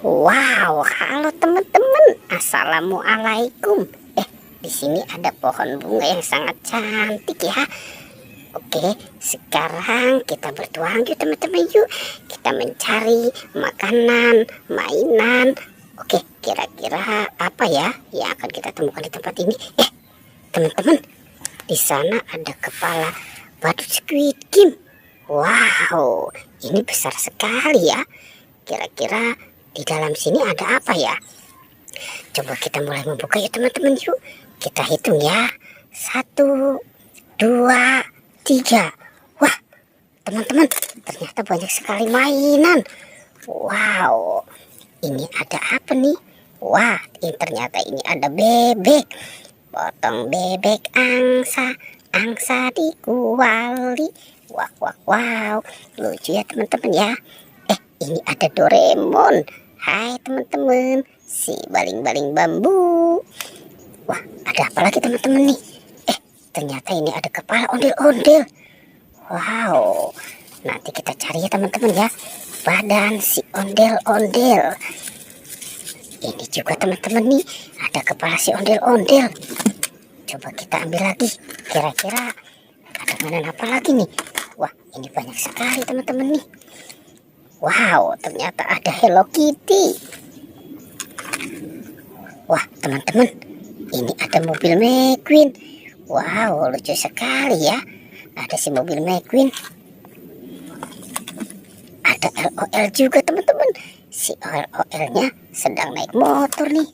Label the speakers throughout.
Speaker 1: Wow, halo teman-teman. Assalamualaikum. Di sini ada pohon bunga yang sangat cantik ya. Oke, sekarang kita bertualang yuk teman-teman yuk. Kita mencari makanan, mainan. Oke, kira-kira apa ya yang akan kita temukan di tempat ini? Teman-teman, di sana ada kepala badut Squid Game. Wow, ini besar sekali ya. Kira-kira di dalam sini ada apa ya? Coba kita mulai membuka ya teman-teman yuk. Kita hitung ya. 1, 2, 3. Wah, teman-teman, ternyata banyak sekali mainan. Wow, ini ada apa nih? Wah, ternyata ini ada bebek. Potong bebek angsa, angsa dikuali. Wah, wah, wow. Lucu ya teman-teman ya. Ini ada Doraemon. Hai teman-teman, si baling-baling bambu. Wah, ada apa lagi teman-teman nih? Ternyata ini ada kepala ondel-ondel. Wow, nanti kita cari ya teman-teman ya, badan si ondel-ondel. Ini juga teman-teman nih, ada kepala si ondel-ondel. Coba kita ambil lagi, kira-kira ada mainan apa lagi nih? Wah, ini banyak sekali teman-teman nih. Wow, ternyata ada Hello Kitty. Wah, teman-teman, ini ada mobil McQueen. Wow, lucu sekali ya. Ada si mobil McQueen. Ada LOL juga teman-teman. Si LOL-nya sedang naik motor nih.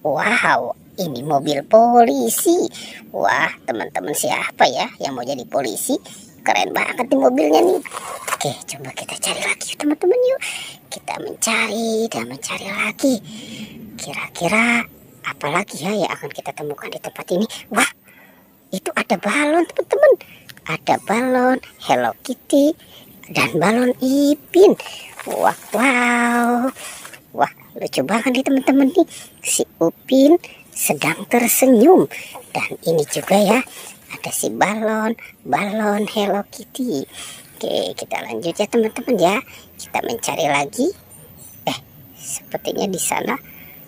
Speaker 1: Wow, ini mobil polisi. Wah, teman-teman, siapa ya yang mau jadi polisi? Keren banget nih mobilnya nih. Oke, coba kita cari lagi teman-teman yuk. Kita mencari dan mencari lagi. Kira-kira apa lagi ya yang akan kita temukan di tempat ini? Wah, itu ada balon teman-teman. Ada balon Hello Kitty dan balon Ipin. Wah, wow. Wah, lucu banget nih teman-teman nih. Si Upin sedang tersenyum. Dan ini juga ya, ada si balon Hello Kitty. Oke, kita lanjut ya teman-teman ya. Kita mencari lagi. Sepertinya di sana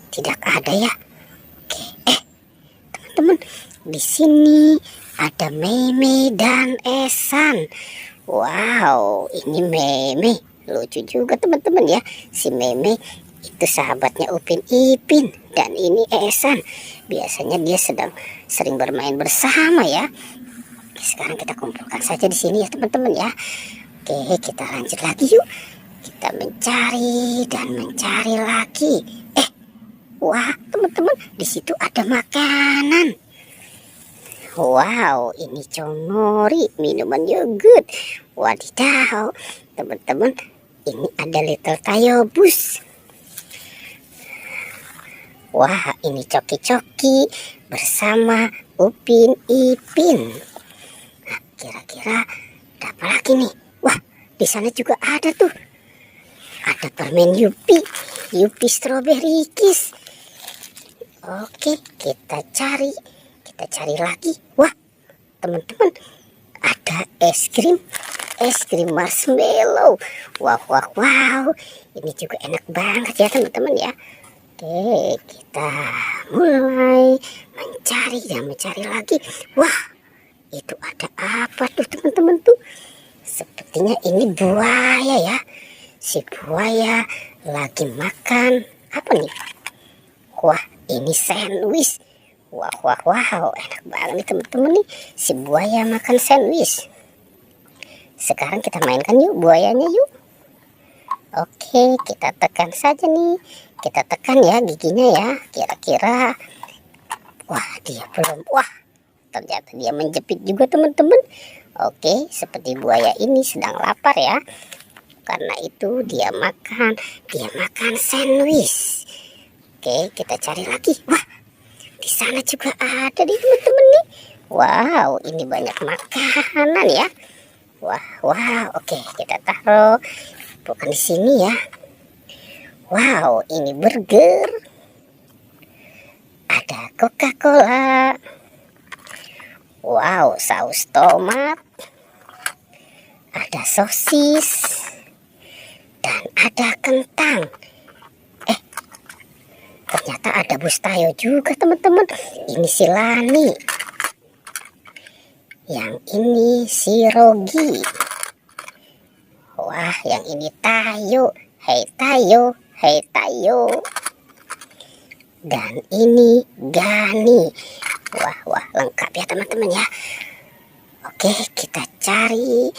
Speaker 1: tidak ada ya. Oke, teman-teman, di sini ada Meme dan Esan. Wow, ini Meme. Lucu juga teman-teman ya. Si Meme itu sahabatnya Upin Ipin, dan ini Esan. Biasanya dia sering bermain bersama ya. Sekarang kita kumpulkan saja di sini ya teman-teman ya. Oke, kita lanjut lagi yuk. Kita mencari dan mencari lagi. Wah, teman-teman, di situ ada makanan. Wow, ini Chonori, minuman yogurt. Wadidaw, teman-teman, ini ada Little Tayobus. Wah, ini Coki-Coki bersama Upin Ipin. Nah, kira-kira ada apa lagi nih? Wah, di sana juga ada tuh. Ada permen Yupi Strawberry Kiss. Oke, kita cari lagi. Wah, teman-teman, ada es krim marshmallow. Wow. Ini juga enak banget ya teman-teman ya. Oke, kita mulai mencari lagi. Wah, itu ada apa tuh teman-teman tuh? Sepertinya ini buaya ya. Si buaya lagi makan apa nih? Wah, ini sandwich. Wow, enak banget nih teman-teman nih. Si buaya makan sandwich. Sekarang kita mainkan yuk buayanya yuk. Oke, kita tekan saja nih. Kita tekan ya giginya ya. Kira-kira, wah, dia belum. Wah, ternyata dia menjepit juga teman-teman. Oke, seperti buaya ini sedang lapar ya. Karena itu dia makan sandwich. Oke, kita cari lagi. Wah, di sana juga ada nih teman-teman nih. Wow, ini banyak makanan ya. Wah, oke, kita taruh. Bukan di sini ya. Wow, ini burger. Ada Coca-Cola. Wow, saus tomat. Ada sosis. dan ada kentang. Ternyata ada Bustayo juga teman-teman. Ini si Lani. Yang ini si Rogi. Wah, yang ini Tayo. Hei Tayo, hei Tayo. Dan ini Gani. Wah, lengkap ya teman-teman ya. Oke, kita cari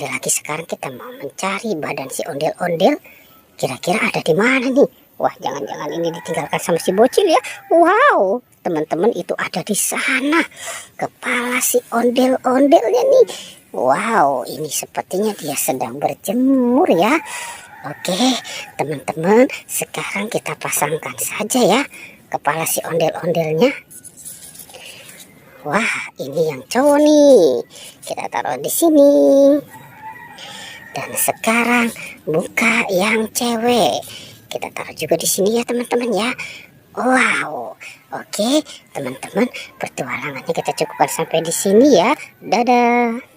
Speaker 1: lagi. Sekarang kita mau mencari badan si ondel-ondel. Kira-kira ada di mana nih? Wah, jangan-jangan ini ditinggalkan sama si bocil ya. Wow, teman-teman, itu ada di sana. Kepala si ondel-ondelnya nih. Wow, ini sepertinya dia sedang berjemur ya. Oke, teman-teman, sekarang kita pasangkan saja ya kepala si ondel-ondelnya. Wah, ini yang cowok nih. Kita taruh di sini. Dan sekarang buka yang cewek. Kita taruh juga di sini ya teman-teman ya. Wow. Oke, teman-teman, petualangannya kita cukupkan sampai di sini ya. Dadah.